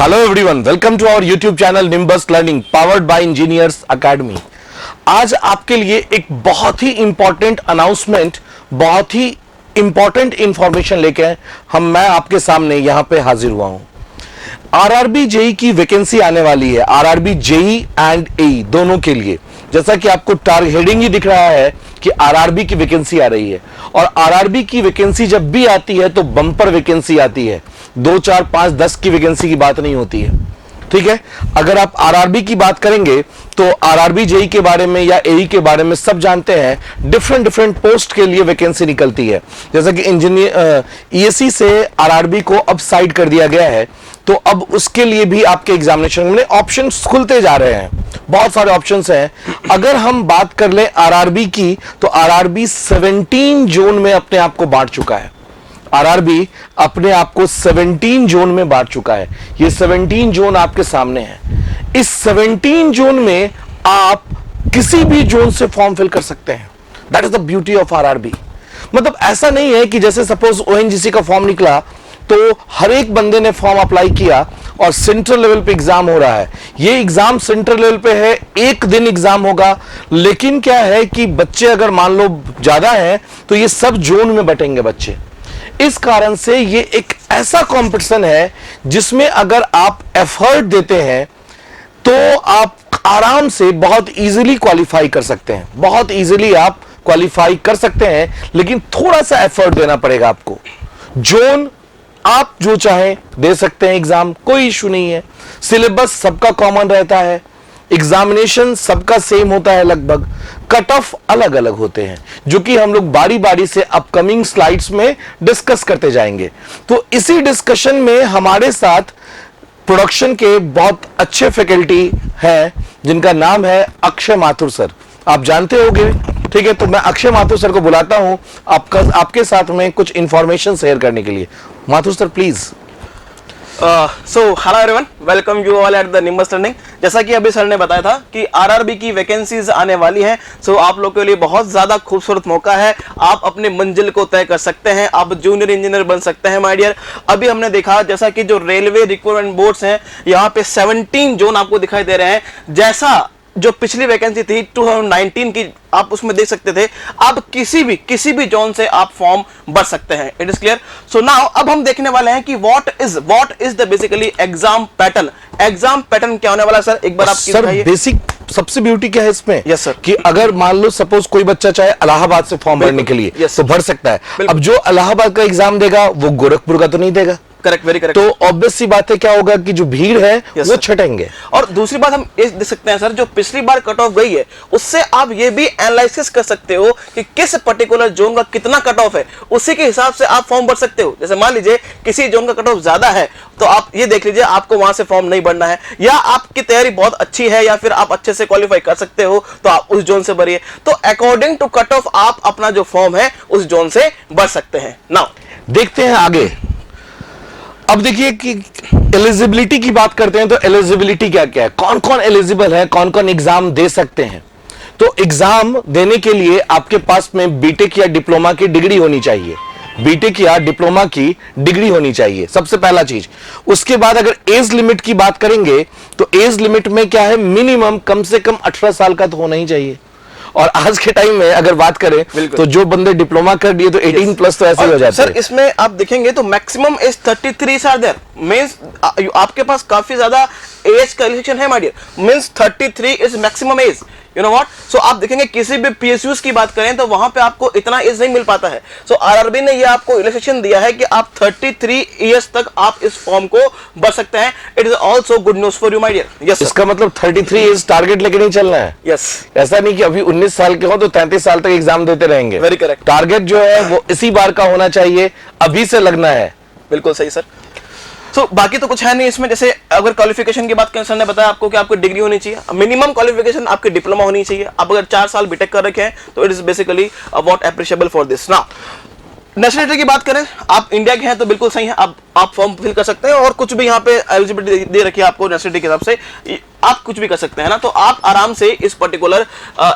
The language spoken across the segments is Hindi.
Hello everyone, welcome to our YouTube channel Nimbus learning powered by engineers academy. आज आपके लिए एक बहुत ही इंपॉर्टेंट अनाउंसमेंट, बहुत ही इंपॉर्टेंट इंफॉर्मेशन लेके मैं आपके सामने यहां पे हाजिर हुआ हूं। आरआरबी जेई की वैकेंसी आने वाली है, आरआरबी जेई एंड एई दोनों के लिए। जैसा कि आपको टारगेट हेडिंग ही दिख रहा है कि आरआरबी की वैकेंसी आ रही है, और आरआरबी की वैकेंसी जब भी आती है तो बम्पर वैकेंसी आती है। 2, 4, 5, 10 की वैकेंसी की बात नहीं होती है, ठीक है। अगर आप आरआरबी की बात करेंगे तो आरआरबी जेई के बारे में या एई के बारे में सब जानते हैं। डिफरेंट पोस्ट के लिए वैकेंसी निकलती है। जैसा कि इंजीनियर ईएससी से आरआरबी को अब साइड कर दिया गया है, तो अब उसके लिए भी आपके एग्जामिनेशन में ऑप्शंस खुलते जा रहे हैं। बहुत सारे ऑप्शंस हैं। अगर हम बात कर ले आरआरबी की, तो आरआरबी 17 जोन में अपने आप को बांट चुका है। आरआरबी अपने आप को 17 जोन में बांट चुका है। ये 17 जोन आपके सामने है। इस 17 जोन में आप किसी भी जोन से फॉर्म फिल कर सकते हैं। That is the beauty of RRB. मतलब ऐसा नहीं है कि जैसे सपोज ओएनजीसी का फॉर्म निकला तो हर एक बंदे ने फॉर्म अप्लाई किया और सेंट्रल लेवल पे एग्जाम हो रहा है। ये एग्जाम सेंट्रल लेवल पे है, एक दिन एग्जाम होगा, लेकिन क्या है कि बच्चे अगर मान लो ज्यादा हैं तो ये सब जोन में बटेंगे बच्चे। इस कारण से ये एक ऐसा कंपटीशन है जिसमें अगर आप एफर्ट देते हैं तो आप आराम से बहुत इजीली क्वालिफाई कर सकते हैं। बहुत इजीली आप क्वालिफाई कर सकते हैं, लेकिन थोड़ा सा एफर्ट देना पड़ेगा आपको। जोन आप जो चाहें दे सकते हैं एग्जाम, कोई इशू नहीं है। सिलेबस सबका कॉमन रहता है, एग्जामिनेशन सबका सेम होता है लगभग। कट ऑफ अलग अलग होते हैं, जो कि हम लोग बारी बारी से अपकमिंग स्लाइड्स में डिस्कस करते जाएंगे। तो इसी डिस्कशन में हमारे साथ प्रोडक्शन के बहुत अच्छे फैकल्टी हैं जिनका नाम है अक्षय माथुर सर। आप जानते होंगे, ठीक है। तो मैं अक्षय माथुर सर को बुलाता हूं आपके साथ में कुछ इंफॉर्मेशन शेयर करने के लिए। Mathur sir please. So hello everyone, welcome you all at the nimbus learning. जैसा कि अभी सर ने बताया था कि आरआरबी की वैकेंसीज आने वाली हैं, सो आप लोग के लिए बहुत ज्यादा खूबसूरत मौका है। आप अपने मंजिल को तय कर सकते हैं, आप जूनियर इंजीनियर बन सकते हैं माय डियर। अभी हमने देखा जैसा कि जो रेलवे रिक्रूटमेंट बोर्ड्स हैं, यहाँ पे 17 जोन आपको दिखाई दे रहे हैं। जैसा जो पिछली वैकेंसी थी 2019 की, आप उसमें देख सकते थे, आप किसी भी जोन से आप फॉर्म भर सकते हैं। It is clear. So now अब हम देखने वाले हैं कि what is the basically exam pattern. Exam pattern क्या होने वाला है सर, एक बार आप सर बेसिक सबसे ब्यूटी क्या है इसमें? Yes sir. कि अगर मान लो सपोज कोई बच्चा चाहे इलाहाबाद से फॉर्म भरने के लिए, तो भर सकता है। अब जो इलाहाबाद का एग्जाम देगा वो गोरखपुर का तो नहीं देगा। Correct, very correct. तो ऑब्वियस सी बात है, क्या होगा कि जो भीड़ है वो छटेंगे। और दूसरी बात हम ये देख सकते हैं सर, जो पिछली बार कट ऑफ गई है उससे आप ये भी एनालिसिस कर सकते हो कि किस पर्टिकुलर जोन का कितना कट ऑफ है, उसी के हिसाब से आप फॉर्म भर सकते हो। जैसे मान लीजिए किसी जोन का कट ऑफ ज्यादा है तो आप ये देख लीजिए आपको वहां से फॉर्म नहीं भरना है, या आपकी तैयारी बहुत अच्छी है या फिर आप अच्छे से क्वालिफाई कर सकते हो तो आप उस जोन से भरिए। तो अकॉर्डिंग टू कट ऑफ आप अपना जो फॉर्म है उस जोन से भर सकते हैं। नाउ देखते हैं आगे। अब देखिए कि एलिजिबिलिटी की बात करते हैं, तो एलिजिबिलिटी क्या क्या है, कौन कौन एलिजिबल है, कौन कौन एग्जाम दे सकते हैं। तो एग्जाम देने के लिए आपके पास में बीटेक या डिप्लोमा की डिग्री होनी चाहिए। बीटेक या डिप्लोमा की डिग्री होनी चाहिए, सबसे पहला चीज। उसके बाद अगर एज लिमिट की बात करेंगे तो एज लिमिट में क्या है, मिनिमम कम से कम 18 साल का तो होना ही चाहिए। और आज के टाइम में अगर बात करें तो जो बंदे डिप्लोमा कर दिए तो 18 प्लस तो ऐसे ही हो जाते हैं। सर इसमें आप देखेंगे तो maximum age 33 are there. Means आपके पास काफी ज्यादा एज का रिस्ट्रिक्शन है my dear. Means 33 is maximum age. You know what. So आप देखेंगे किसी भी पीएसयूज की बात करें तो वहां पे आपको इतना एज नहीं मिल पाता है। सो आरआरबी ने ये आपको रिलैक्सेशन दिया है कि आप 33 इयर्स तक आप इस फॉर्म को भर सकते हैं। It is also good news for you my dear. Yes, इसका मतलब 33 इज टारगेट लेके नहीं चलना है। यस, ऐसा नहीं कि अभी 19 साल के हो तो 33 साल तक एग्जाम देते रहेंगे। Very correct. टारगेट जो है वो इसी बार का होना चाहिए, अभी से लगना है। बिल्कुल सही सर। सो बाकी तो कुछ है नहीं इसमें। जैसे अगर क्वालिफिकेशन की बात करें, सर ने बताया आपको कि आपको डिग्री होनी चाहिए, मिनिमम क्वालिफिकेशन आपकी डिप्लोमा होनी चाहिए। आप अगर 4 साल बीटेक कर रखे हैं तो it is basically what appreciable for this. Now nationality की बात करें, आप इंडिया के हैं तो बिल्कुल सही है, आप फॉर्म फिल कर सकते हैं। और कुछ भी यहाँ पे एलिजिबिलिटी दे रखी है आपको नेशनलिटी के हिसाब से। आप कुछ भी कर सकते हैं ना, तो आप आराम से इस पर्टिकुलर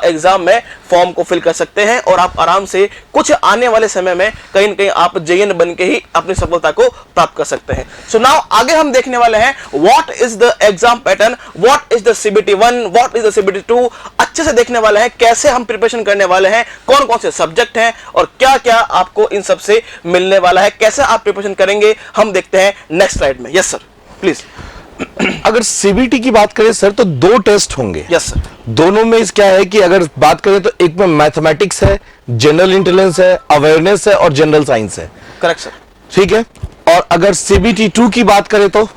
एग्जाम में फॉर्म को फिल कर सकते हैं और आप आराम से कुछ आने वाले समय में कहीं न कहीं आप जेईएन बन के ही अपनी सफलता को प्राप्त कर सकते हैं। सो नाउ आगे हम देखने वाले हैं what is the exam pattern, what is the CBT 1, what is the CBT 2, अच्छे से देखने वाले हैं कैसे हम प्रिपरेशन करने वाले हैं, कौन कौन से सब्जेक्ट हैं और क्या क्या आपको इन सब से मिलने वाला है, कैसे आप प्रिपरेशन करेंगे, हम देखते हैं नेक्स्ट स्लाइड में। Yes sir please. अगर सीबीटी की बात करें सर तो 2 टेस्ट होंगे। Yes sir. दोनों में क्या है कि अगर बात करें तो एक में मैथमेटिक्स है, जनरल इंटेलिजेंस है, अवेयरनेस है और जनरल साइंस है। Correct sir. ठीक है। और अगर सीबीटी 2 की बात करें तो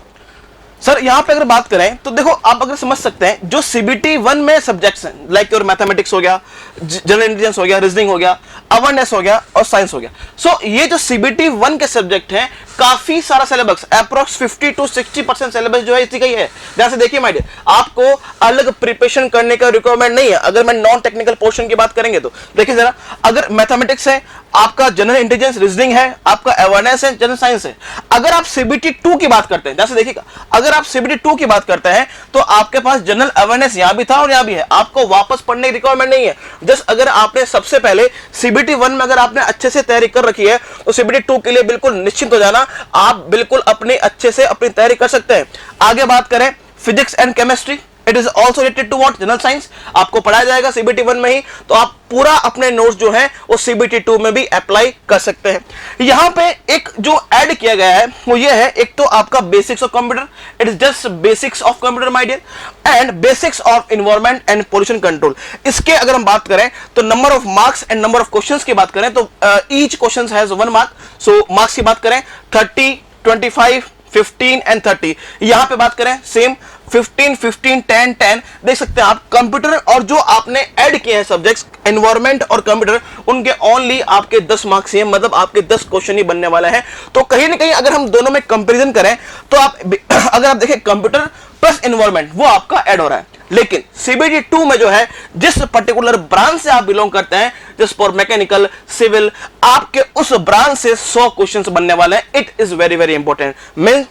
सर यहां पे अगर बात करें तो देखो आप अगर समझ सकते हैं जो सीबीटी 1 में सब्जेक्ट्स हैं लाइक योर मैथमेटिक्स हो गया, जनरल इंटेलिजेंस हो गया, रीजनिंग हो गया, अवेयरनेस हो गया और साइंस हो गया। सो ये जो सीबीटी 1 के सब्जेक्ट हैं काफी सारा सिलेबस अप्रोक्स 50 to 60% सिलेबस जो है इसी का ही है। ध्यान से देखिए माय डियर, आपको अलग प्रिपरेशन करने का रिक्वायरमेंट नहीं है। अगर मैं नॉन टेक्निकल पोर्शन की बात करेंगे तो देखिए जरा, अगर मैथमेटिक्स है, आपका जनरल इंटेलिजेंस रीजनिंग है, आपका अवेयरनेस है, जनरल साइंस है। अगर आप सीबीटी 2 की बात करते हैं, ध्यान से देखिएगा, अगर आप सीबीटी 2 की बात करते हैं तो आपके पास जनरल अवेयरनेस यहां भी था और यहां भी है, आपको वापस पढ़ने की रिक्वायरमेंट नहीं है। जस्ट अगर आपने सबसे पहले सीबीटी 1 में अगर आपने अच्छे से तैयारी कर रखी है तो सीबीटी 2 के लिए बिल्कुल निश्चिंत हो जाना, आप बिल्कुल अपने अच्छे से अपनी तैयारी कर सकते हैं। आगे बात करें physics and chemistry, it is also related to what, general science, आपको पढ़ाया जाएगा सीबीटी 1 में ही, तो आप पूरा अपने नोट्स जो है वो सीबीटी 2 में भी अप्लाई कर सकते हैं। यहां पे एक जो ऐड किया गया है वो ये है, एक तो आपका basics of computer, it is just basics of computer my dear, and basics of environment and pollution control. इसके अगर हम बात करें तो number of marks and number of questions की बात करें तो each question has 1 mark. So marks की बात करें 30, 25, 15 एंड 30। यहां पे बात करें सेम 15, 15, 10, 10। देख सकते हैं आप कंप्यूटर और जो आपने ऐड किए हैं सब्जेक्ट्स एनवायरनमेंट और कंप्यूटर, उनके ओनली आपके 10 मार्क्स ही हैं, मतलब आपके 10 क्वेश्चन ही बनने वाले हैं। तो कहीं ना कहीं अगर हम दोनों में कंपैरिजन करें तो आप अगर आप देखें कंप्यूटर प्लस एनवायरनमेंट वो आपका ऐड हो रहा है, लेकिन सीबीटी 2 में जो है जिस पर्टिकुलर ब्रांच से आप बिलोंग करते हैं, जिस फॉर मैकेनिकल, सिविल, आपके उस ब्रांच से 100 क्वेश्चंस बनने वाले हैं। It is very very important. Mean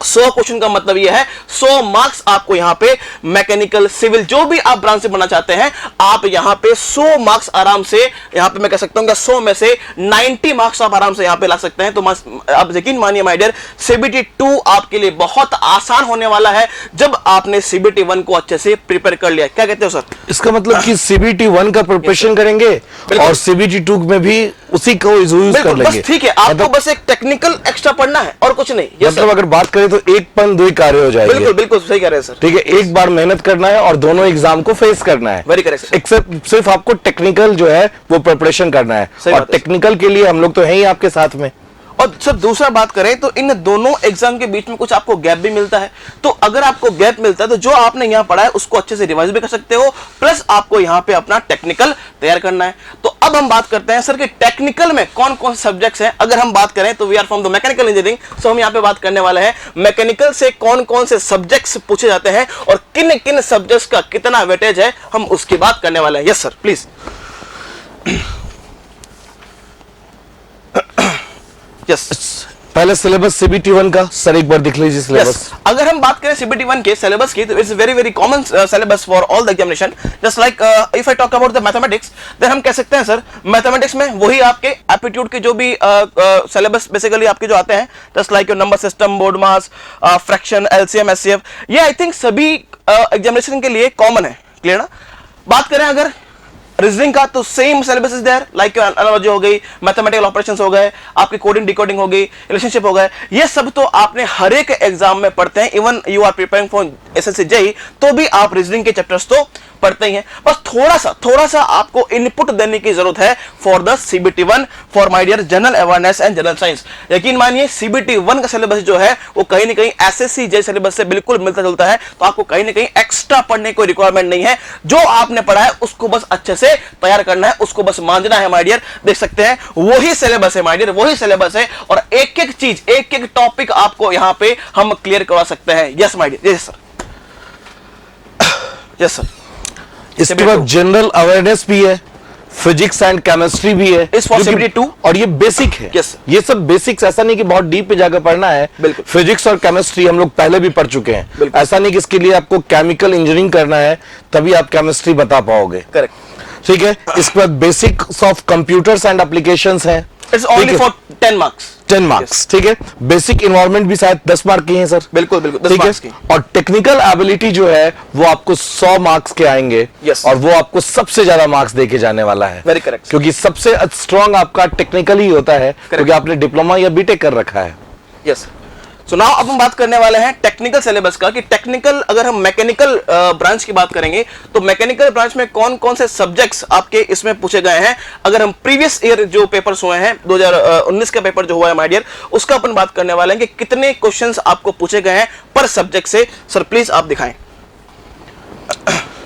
100 question का मतलब यह है 100 मार्क्स आपको यहां पे मैकेनिकल, सिविल जो भी आप ब्रांच से बनना चाहते हैं, आप यहां पे 100 मार्क्स आराम से, यहां पे मैं कह सकता हूं कि 100 में से 90 मार्क्स आप आराम से यहां पे ला सकते हैं। तो आप यकीन मानिए माय डियर, सीबीटी 2 आपके लिए बहुत आसान होने वाला है जब आपने सीबीटी 1 को अच्छे से प्रिपेयर कर लिया। क्या कहते हो सर? इसका मतलब कि सीबीटी 1 का प्रिपरेशन करेंगे और सीबीटी 2 में भी उसी को यूज कर लेंगे। ठीक है, आपको बस एक टेक्निकल एक्स्ट्रा पढ़ना है और कुछ नहीं। मतलब अगर बात करें तो एक पन दो ही कार्य हो जाएंगे। बिल्कुल बिल्कुल सही कह रहे हैं सर। ठीक है, एक बार मेहनत करना है और दोनों एग्जाम को फेस करना है। Very correct. एक्सेप्ट सिर्फ आपको टेक्निकल जो है वो प्रिपरेशन करना है, और टेक्निकल के लिए हम लोग तो हैं ही आपके साथ में। और सर दूसरा बात करें तो इन दोनों एग्जाम के बीच में कुछ आपको गैप भी मिलता है, तो अगर आपको गैप मिलता है तो जो आपने यहां पढ़ा है उसको अच्छे से रिवाइज भी कर सकते हो, प्लस आपको यहां पे अपना टेक्निकल तैयार करना है। तो अब हम बात करते हैं सर कि टेक्निकल में कौन कौन से सब्जेक्ट्स हैं। अगर हम बात करें तो we are from the mechanical engineering, so हम यहां पे बात करने वाले हैं मैकेनिकल से कौन कौन से सब्जेक्ट्स पूछे जाते हैं और किन किन सब्जेक्ट्स का कितना वेटेज है, हम उसकी बात करने वाले हैं। Yes sir please. यस पहले सिलेबस सीबीटी 1 का सर एक बार दिख लीजिए सिलेबस। अगर हम बात करें सीबीटी 1 के सिलेबस की तो it's very very common syllabus for all the examination. Just like if I talk about the mathematics, then हम कह सकते हैं सर मैथमेटिक्स में वही आपके एप्टीट्यूड के जो भी सिलेबस बेसिकली आपके जो आते हैं, just like your number system, board mass, fraction, LCM, HCF, ये आई थिंक सभी एग्जामिनेशन के लिए कॉमन है। क्लियर ना? बात करें अगर रीजनिंग का तो same syllabus is there, like analogy हो गई, मैथमेटिकल ऑपरेशंस हो गए, आपकी कोडिंग डिकोडिंग हो गई, रिलेशनशिप हो गए, ये सब तो आपने हर एक एग्जाम में पढ़ते हैं। Even you are preparing for SSC JE तो भी आप रीजनिंग के चैप्टर्स तो पढ़ते ही हैं। बस थोड़ा सा आपको इनपुट देने की जरूरत है for the CBT 1 for my dear general awareness and general science. यकीन मानिए सीबीटी 1 का सिलेबस जो है वो कहीं ना कहीं एसएससी जेईई सिलेबस से बिल्कुल मिलता जुलता है, तो आपको कहीं ना कहीं एक्स्ट्रा पढ़ने की रिक्वायरमेंट नहीं है। जो आपने पढ़ा है उसको बस अच्छे से तैयार करना है, उसको बस मांझना है माय डियर। देख सकते हैं वही सिलेबस है माय डियर, वही सिलेबस है, और एक एक चीज, एक एक टॉपिक आपको यहां पे हम क्लियर करवा सकते हैं। Yes my dear. Yes sir. Yes sir. इसके बाद जनरल अवेयरनेस भी है, फिजिक्स एंड केमिस्ट्री भी है, Is possibility too? और ये बेसिक है। Yes. ये सब बेसिक्स, ऐसा नहीं कि बहुत डीप पे जाकर पढ़ना है। बिल्कुल। फिजिक्स और केमिस्ट्री हम लोग पहले भी पढ़ चुके हैं। बिल्कुल। ऐसा नहीं कि इसके लिए आपको केमिकल इंजीनियरिंग करना है तभी आप केमिस्ट्री बता पाओगे। करेक्ट। ठीक है, इसके बाद basics of computers and applications हैं। It's only for 10 marks. 10 marks, ठीक है। बेसिक इन्वायरमेंट भी शायद 10 मार्क की है सर। बिल्कुल बिल्कुल 10 ठीक मार्क्स है, की। और टेक्निकल एबिलिटी जो है वो आपको 100 मार्क्स के आएंगे। Yes. और वो आपको सबसे ज्यादा मार्क्स देके जाने वाला है। Very correct. क्योंकि सबसे स्ट्रांग आपका टेक्निकल ही होता है, क्योंकि आपने डिप्लोमा या बीटेक कर रखा है। यस। सो नाउ अब हम बात करने वाले हैं टेक्निकल सिलेबस का, कि टेक्निकल अगर हम मैकेनिकल ब्रांच की बात करेंगे तो मैकेनिकल ब्रांच में कौन कौन से सब्जेक्ट्स आपके इसमें पूछे गए हैं। अगर हम प्रीवियस ईयर जो पेपर्स हुए हैं 2019 का पेपर जो हुआ है माय डियर, उसका अपन बात करने वाले हैं कि कितने क्वेश्चंस आपको पूछे गए हैं पर सब्जेक्ट से। सर प्लीज आप दिखाएं।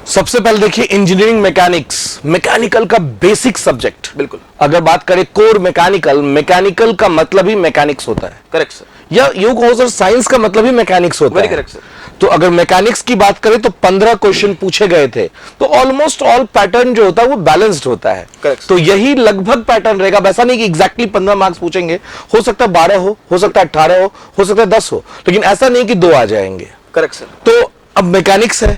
सबसे पहले देखिए इंजीनियरिंग मैकेनिक्स, मैकेनिकल का बेसिक सब्जेक्ट। बिल्कुल। अगर बात करें कोर मैकेनिकल, मैकेनिकल का मतलब ही मैकेनिक्स होता है। Correct sir. या यूं कहो सर, साइंस का मतलब ही मैकेनिक्स होता Very है। correct, sir. तो अगर मैकेनिक्स की बात करें तो 15 क्वेश्चन पूछे गए थे, तो ऑलमोस्ट ऑल पैटर्न जो होता है वो बैलेंस्ड होता है। Correct. तो यही लगभग पैटर्न रहेगा। वैसा नहीं कि एग्जैक्टली 15 मार्क्स पूछेंगे, हो सकता है 12 हो सकता है 18 हो सकता है 10 हो, लेकिन ऐसा नहीं कि 2 आ जाएंगे। Correct sir. तो अब मैकेनिक्स है,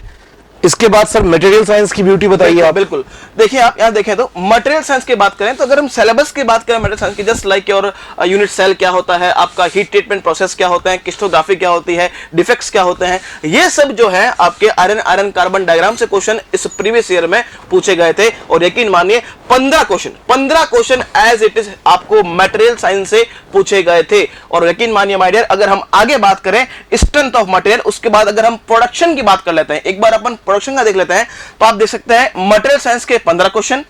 इसके बाद सर मटेरियल साइंस की ब्यूटी बताइए आप। बिल्कुल। देखिए आप यहाँ देखें तो मटेरियल साइंस की बात करें तो अगर हम सिलेबस की बात करें मटेरियल साइंस की, just like your unit cell क्या होता है, आपका हीट ट्रीटमेंट प्रोसेस क्या होता है, क्रिस्टोग्राफी क्या होती है, डिफेक्ट्स क्या होते हैं, ये सब जो है आपके आयरन कार्बन डायग्राम से क्वेश्चन इस प्रीवियस ईयर में पूछे गए थे। और यकीन मानिए 15 क्वेश्चन एज इट इज आपको मटेरियल साइंस से पूछे गए थे। और यकीन मानिए माय डियर, अगर हम आगे बात करें स्ट्रेंथ ऑफ मटेरियल, उसके बाद अगर हम प्रोडक्शन की बात कर लेते हैं, एक बार अपन प्रोडक्शन का देख लेते हैं, तो आप देख सकते हैं मटेरियल साइंस के 15 क्वेश्चन।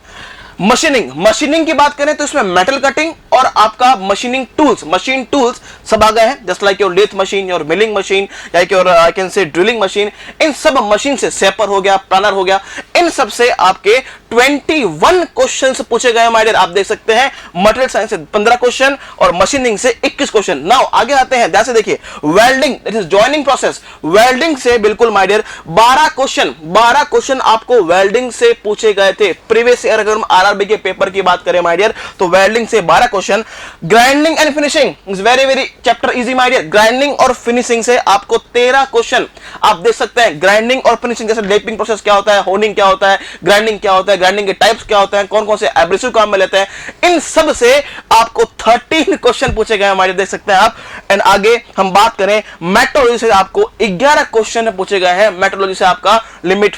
मशीनिंग की बात करें तो इसमें मेटल कटिंग और आपका मशीन टूल्स सब आ गए हैं, just like your lathe machine, your milling machine, like your I can say drilling machine. इन सब मशीन से सेपर हो गया, प्लानर हो गया, इन सब से आपके 21 क्वेश्चंस पूछे गए माय डियर। आप देख सकते हैं मटेरियल साइंस से 15 क्वेश्चन और मशीनिंग से 21 क्वेश्चन। नाउ आगे आते हैं, जैसे देखिए welding, that is joining process, welding से बिल्कुल माय डियर 12 क्वेश्चन आपको वेल्डिंग से पूछे गए थे प्रीवियस ईयर। अगर हम आरआरबी के पेपर की बात करें माय डियर तो वेल्डिंग से 12 question. Grinding and finishing is very chapter easy my dear. Grinding और फिनिशिंग से आपको 13 क्वेश्चन आप देख सकते हैं। ग्राइंडिंग और फिनिशिंग जैसे लेपिंग प्रोसेस क्या होता है, होनिंग क्या होता है, ग्राइंडिंग क्या होता है, ग्राइंडिंग के टाइप्स क्या होते हैं, कौन कौन से एब्रेसिव काम में लेते हैं, इन सब से आपको 13 क्वेश्चन पूछे गए हमारे, देख सकते हैं आप। एंड आगे हम बात करें मेट्रोलॉजी से आपको 11 क्वेश्चन पूछे गए हैं। मेट्रोलॉजी से आपका लिमिट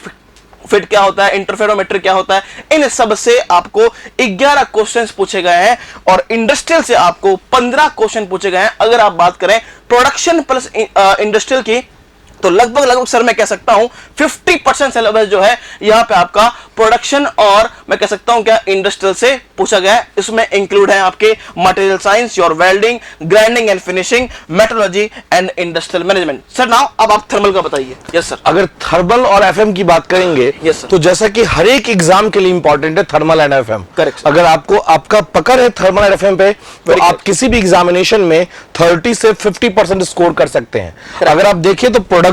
फिट क्या होता है, इंटरफेरोमीटर क्या होता है, इन सब से आपको 11 क्वेश्चंस पूछे गए हैं। और इंडस्ट्रियल से आपको 15 क्वेश्चन पूछे गए हैं। अगर आप बात करें प्रोडक्शन प्लस इंडस्ट्रियल की तो लगभग सर मैं कह सकता हूं 50% सिलेबस जो है यहां पे आपका प्रोडक्शन और मैं कह सकता हूं क्या इंडस्ट्रियल से पूछा गया है। इसमें इंक्लूड है आपके material science, your welding, grinding and finishing, metrology and industrial management. Sir now अब आप थर्मल का बताइए। Yes sir. अगर थर्मल और एफएम की बात करेंगे Yes, sir. तो जैसा कि हर एक एग्जाम के लिए इंपॉर्टेंट है thermal and FM. Correct, sir. अगर आपको आपका पकड़ है थर्मल एंड एफएम पे तो Very आप correct. किसी भी एग्जामिनेशन में 30 से 50% स्कोर कर सकते हैं। Correct. अगर आप देखिए तो production,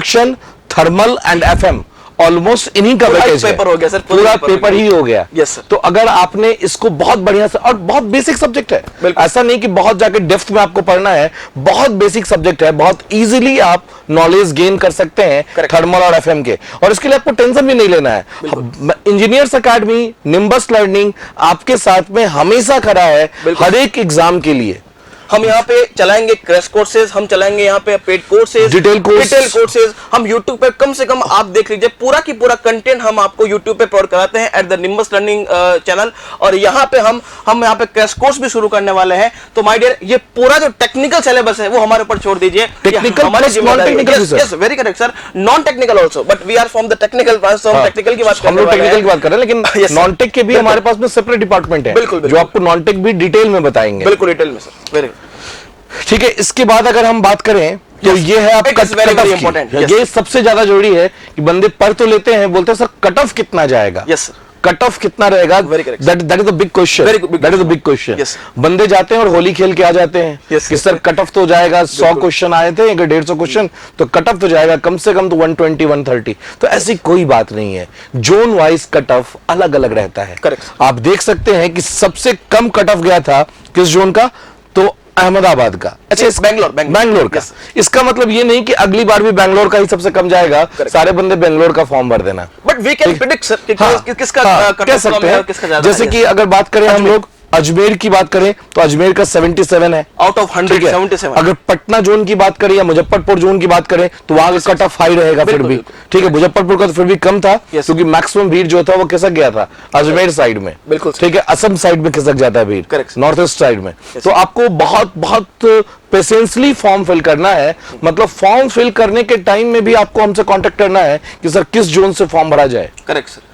thermal and FM almost इन्हीं का पूरा वेटेज है। पेपर हो गया सर, पूरा पेपर ही हो गया। Yes, sir. तो अगर आपने इसको बहुत बढ़िया से, और बहुत बेसिक सब्जेक्ट है, बिल्कुल। ऐसा नहीं कि बहुत जाके डेप्थ में आपको पढ़ना है, बहुत बेसिक सब्जेक्ट है, बहुत इजीली आप नॉलेज गेन कर सकते हैं Correct. थर्मल और एफएम के। और इसके लिए आपको टेंशन भी नहीं लेना है। इंजीनियर्स अकेडमी, निम्बस लर्निंग आपके साथ में हमेशा खड़ा है बिल्कुल। हर एक एग्जाम के लिए। हम यहाँ पे चलाएंगे क्रैश कोर्सेज, हम चलाएंगे यहाँ पे पेड कोर्सेज, डिटेल कोर्सेज। हम YouTube पे कम से कम आप देख लीजिए पूरा की पूरा कंटेंट हम आपको YouTube पे प्रोवाइड कराते हैं at the nimbus learning channel. और यहाँ पे हम यहाँ पे क्रैश कोर्स भी शुरू करने वाले हैं। तो माय डियर ये पूरा जो टेक्निकल सिलेबस है वो हमारे ऊपर छोड़ दीजिए। टेक्निकल हमारे non-technical, yes very correct sir, non technical also, but we are from the technical branch, तो हम टेक्निकल की बात हम लोग टेक्निकल की बात कर रहे हैं, Yes, लेकिन sir. नॉन टेक के भी हमारे पास में सेपरेट डिपार्टमेंट है बिल्कुल, जो बिल्कुल। आपको नॉन टेक भी डिटेल में बताएंगे। बिल्कुल डिटेल में सर। वेरी ठीक है, इसके बाद अगर हम बात करें तो Yes. ये है It आपका is very, very cut important. Of. Yes. ये सबसे ज्यादा जरूरी है कि बंदे पढ़ तो लेते हैं, बोलते हैं सर कट ऑफ कितना जाएगा। Yes sir. कट ऑफ कितना रहेगा, Very correct. That is the big question, Very good, big that is the big question. Yes. बंदे जाते हैं और होली खेल के आ जाते हैं Yes. कि सर कट ऑफ तो जाएगा, 100 क्वेश्चन आए थे, अगर 150 क्वेश्चन तो कट ऑफ तो जाएगा कम से कम तो 120 130। तो ऐसी कोई बात नहीं है, जोन वाइज कट ऑफ अलग अलग रहता है। Correct. आप देख सकते हैं कि सबसे कम कट ऑफ गया था किस जोन का, तो अहमदाबाद का। अच्छा, बैंगलोर का। इसका मतलब ये नहीं कि अगली बार भी बैंगलोर का ही सबसे कम जाएगा, सारे बंदे बैंगलोर का फॉर्म भर देना। But we can predict sir किसका cut कह off सकते कम है और हैं। किसका ज्यादा जैसे है। कि अगर बात करें हम लोग अजमेर की बात करें तो अजमेर का 77 है आउट ऑफ 100, ठीक है। 77। अगर पटना जोन की बात करें या मुजफ्फरपुर जोन की बात करें तो वहां का कट ऑफ हाई रहेगा फिर भी, ठीक है। मुजफ्फरपुर का तो फिर भी कम था क्योंकि मैक्सिमम भीड़ जो था वो खिसक गया था अजमेर साइड में, बिल्कुल ठीक है। असम साइड में खिसक जाता है भीड़, Correct. नॉर्थ ईस्ट साइड में। तो आपको बहुत बहुत पेशेंसली फॉर्म फिल करना है, मतलब फॉर्म फिल करने के टाइम में भी आपको हमसे कांटेक्ट करना है कि सर किस जोन से फॉर्म भरा जाए, करेक्ट सर,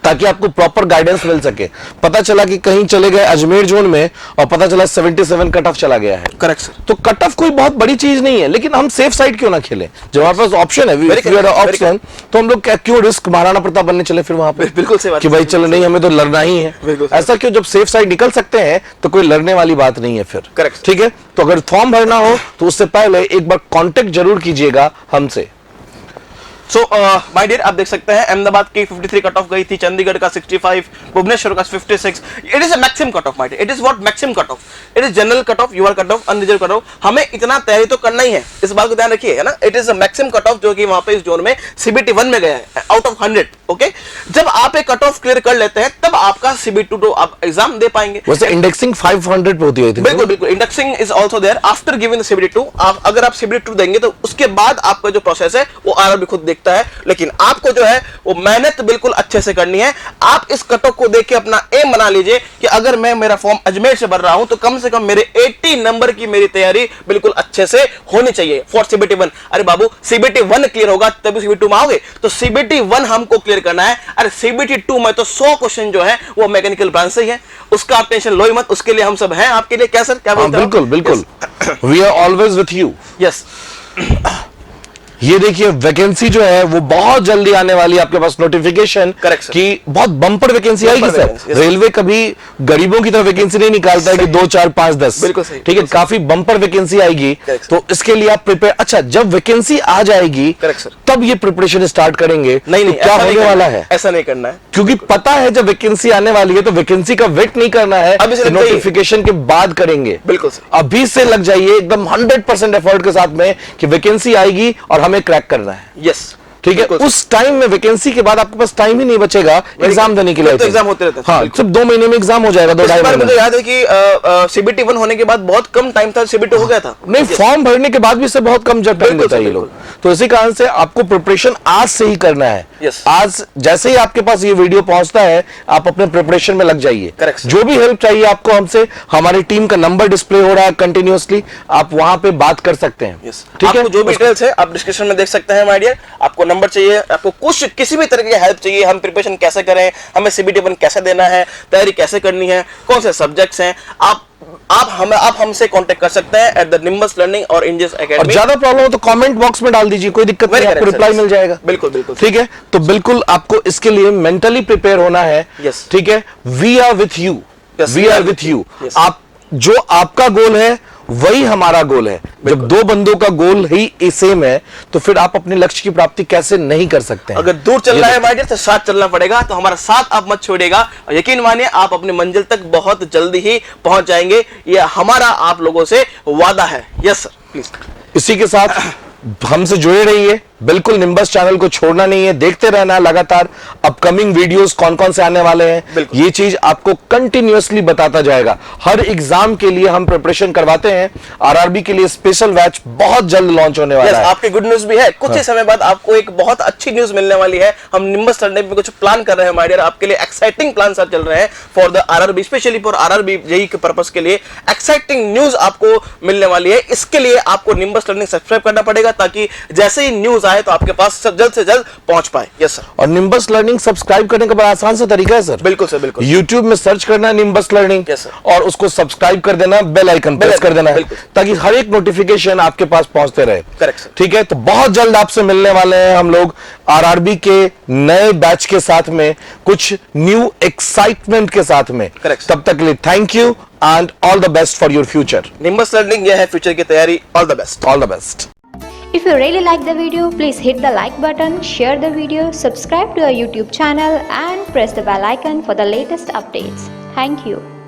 ताकि आपको प्रॉपर गाइडेंस मिल सके। पता चला कि कहीं चले गए अजमेर जोन में और पता चला 77 कट ऑफ चला गया है, करेक्ट सर। तो कट ऑफ कोई बहुत बड़ी चीज नहीं है, लेकिन हम सेफ साइड क्यों ना खेलें जब हमारे पास ऑप्शन है, Very correct, very ऑप्शन, तो हम लोग क्यों रिस्क महाराणा प्रताप बनने चले फिर वहां पे, बिल्कुल सही बात कि भाई चलो नहीं हमें तो लड़ना ही है। बिल्कुल। ऐसा क्यों, जब सेफ साइड निकल सकते हैं तो कोई लड़ने वाली बात नहीं है फिर, Correct. ठीक है। तो अगर फॉर्म भरना हो तो उससे पहले एक बार कांटेक्ट जरूर कीजिएगा हमसे। सो माय डियर, आप देख सकते हैं अहमदाबाद की 53 कट ऑफ गई थी, चंडीगढ़ का 65, भुवनेश्वर का 56। It is a maximum cut off my dear, it is what maximum cut off, it is general cut off, UR cut off, unreserved cut off. हमें इतना तैयारी तो करना ही है, इस बात को ध्यान रखिए, है ना। It is a maximum cut of जो कि वहां पे इस जोन में CBT 1 में गया है आउट ऑफ 100। ओके, जब आप एक कट ऑफ क्लियर कर लेते हैं तब आपका CBT 2 आप एग्जाम दे पाएंगे। वैसे इंडेक्सिंग 500 पे होती है, बिल्कुल बिल्कुल, indexing is also there after giving the CBT 2। आप अगर आप CBT 2 देंगे तो उसके बाद आपका जो प्रोसेस है वो RRB खुद देखता है, लेकिन आपको जो है वो मेहनत बिल्कुल अच्छे से करनी है। आप इस कट ऑफ को देख के अपना एम बना लीजिए कि अगर मैं मेरा फॉर्म अजमेर से भर रहा हूं तो कम से कम मेरे 80 नंबर की मेरी तैयारी बिल्कुल अच्छे से होनी चाहिए फॉर CBT 1। अरे बाबू, CBT 1 क्लियर होगा तभी CBT 2 में आओगे, तो CBT 1 हमको क्लियर करना है। अरे CBT 2 में तो 100 क्वेश्चन जो है वो मैकेनिकल ब्रांच से ही है, उसका आप टेंशन लो ही मत, उसके लिए हम सब हैं आपके लिए। क्या सर, क्या बोलते हैं? बिल्कुल बिल्कुल, we are always with you. Yes, ये देखिए वैकेंसी जो है वो बहुत जल्दी आने वाली है आपके पास नोटिफिकेशन Correct, sir. कि बहुत बम्पर वैकेंसी आएगी Bumper sir. vacancy, yes, railway कभी गरीबों की तरह वैकेंसी नहीं निकालता है कि 2 4 5 10, बिल्कुल सही, ठीक है, काफी बम्पर वैकेंसी आएगी। Correct, तो इसके लिए आप प्रिपेयर, अच्छा जब वैकेंसी आ जाएगी Correct, sir. तब ये प्रिपरेशन स्टार्ट करेंगे। नहीं तो क्या ऐसा नहीं होने वाला करना है, ऐसा नहीं करना है। क्योंकि पता है जब वैकेंसी आने वाली है तो वैकेंसी का वेट नहीं करना है, अभी से लग जाइए। नोटिफिकेशन के बाद करेंगे। बिल्कुल सर, अभी से लग जाइए एकदम 100% एफर्ट के साथ में कि वैकेंसी आएगी और हमें क्रैक करना है, यस, ठीक है। बिल्कुल। उस टाइम में वैकेंसी के बाद आपके पास टाइम ही नहीं बचेगा एग्जाम देने के लिए। तो एग्जाम होते रहते हैं, हाँ, बिल्कुल। सिर्फ 2 महीने में एग्जाम हो जाएगा, 2-2.5 मुझे महीने। याद है कि CBT 1 होने के बाद बहुत कम टाइम था, CBT हो गया था। नहीं, फॉर्म भरने के बाद भी से बहुत कम टाइम बिल्कुल देता है सर, ये लोग। तो इसी कारण से आपको प्रिपरेशन आज से ही करना है। Yes. आज जैसे ही आपके पास ये वीडियो पहुंचता है आप अपने प्रिपरेशन में लग जाइए। Correct, sir. जो भी हेल्प चाहिए आपको हमसे, हमारी टीम का नंबर डिस्प्ले हो रहा है कंटिन्यूअसली, आप वहां पे बात कर सकते हैं। Yes. ठीक है, आपको जो भी डिटेल्स है आप डिस्क्रिप्शन में देख सकते हैं माय डियर। आपको नंबर चाहिए, आपको कुछ किसी भी तरह की हेल्प चाहिए, हम प्रिपरेशन कैसे करें, हमें CBT 1 कैसे देना है, तैयारी कैसे करनी है, कौन से सब्जेक्ट्स हैं, आप हमसे कांटेक्ट कर सकते हैं एट द निम्बस लर्निंग और इंजस और एकेडमी। ज्यादा प्रॉब्लम हो तो कमेंट बॉक्स में डाल दीजिए, कोई दिक्कत नहीं, आपको रिप्लाई मिल जाएगा। बिल्कुल बिल्कुल, ठीक है, तो बिल्कुल आपको इसके लिए मेंटली प्रिपेयर होना है। Yes. ठीक है, we are with you, Yes, we are with you. Yes. आप जो आपका गोल है वही हमारा गोल है। जब दो बंदों का गोल ही सेम है तो फिर आप अपने लक्ष्य की प्राप्ति कैसे नहीं कर सकते हैं। अगर दूर चल रहा है माय डियर तो साथ चलना पड़ेगा, तो हमारा साथ आप मत छोड़िएगा और यकीन मानिए आप अपनी मंजिल तक बहुत जल्दी ही पहुंच जाएंगे, ये हमारा आप लोगों से वादा है। Yes sir, please. इसी के साथ हमसे जुड़े रहिए, बिल्कुल निम्बस चैनल को छोड़ना नहीं है, देखते रहना है लगातार अपकमिंग वीडियोस कौन कौन से आने वाले हैं, ये चीज आपको कंटिन्यूअसली बताता जाएगा। हर एग्जाम के लिए हम प्रिपरेशन करवाते हैं, आरआरबी के लिए स्पेशल बैच बहुत जल्द लॉन्च होने वाला है। आपकी गुड न्यूज भी है, कुछ ही समय बाद आपको एक बहुत अच्छी न्यूज मिलने वाली है। हम निम्बस लर्निंग में कुछ प्लान कर रहे हैं माय डियर, आपके लिए एक्साइटिंग प्लान सर चल रहे हैं for the RRB, specially for RRB JEE के पर्पस के लिए एक्साइटिंग न्यूज आपको मिलने वाली है। इसके लिए आपको निम्बस लर्निंग सब्सक्राइब करना पड़ेगा ताकि जैसे ही न्यूज होता है तो आपके पास सब जल्द से जल्द पहुंच पाए। Yes sir. और निम्बस लर्निंग सब्सक्राइब करने का बड़ा आसान सा तरीका है सर। बिल्कुल सर, बिल्कुल। YouTube में सर्च करना है निम्बस लर्निंग, Yes, sir. और उसको सब्सक्राइब कर देना, बेल आइकन प्रेस कर देना है, बिल्कुल। ताकि हर एक नोटिफिकेशन आपके पास पहुंचते रहे। Correct, sir. ठीक है, तो बहुत जल्द आपसे मिलने वाले हैं हम लोग RRB के नए बैच के साथ में, कुछ न्यू एक्साइटमेंट के साथ में। Correct, sir. तब तक के लिए thank you and all the best for your future. Nimbus learning, यह है फ्यूचर की तैयारी। All the best. All the best. If you really like the video, please hit the like button, share the video, subscribe to our YouTube channel and press the bell icon for the latest updates. Thank you.